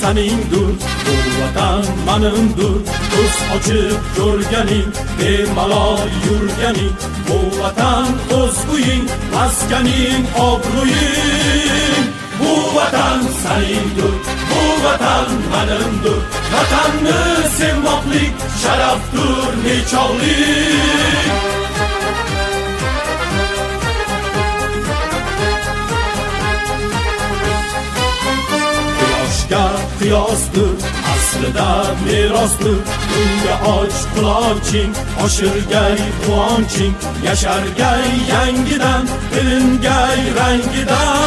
seningdir, bu vatan menimdir. Ko'z ochib ko'rganing, bemalol yurganing, bu vatan o'z uying, maskaning, obro'ying. Bu vatan seningdir, bu vatan menimdir. Vatanni sevmoqlik sharafdir, nechog'lik. Qiyosdir, aslida merosdir. Unga och quloching, oshirgay quvonching, yashargay yangidan, bilingay rangidan.